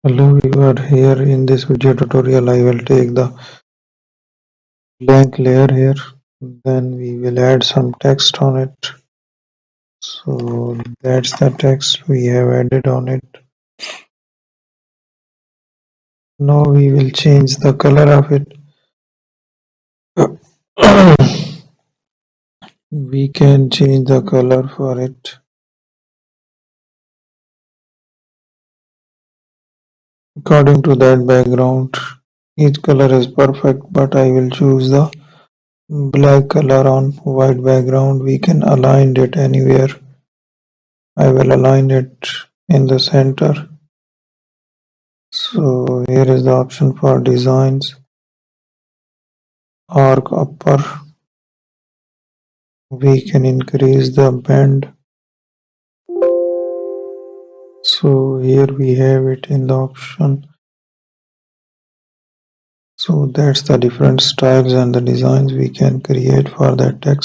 Hello viewer, here in this video tutorial I will take the blank layer here, then we will add some text on it. So that's the text we have added on it. Now we will change the color of it. We can change the color for it according to that background. Each color is perfect, but I will choose the black color on white background. We can align it anywhere. I will align it in the center. So here is the option for designs, arc upper. We can increase the bend. So here we have it in the option. So that's the different styles and the designs we can create for that text.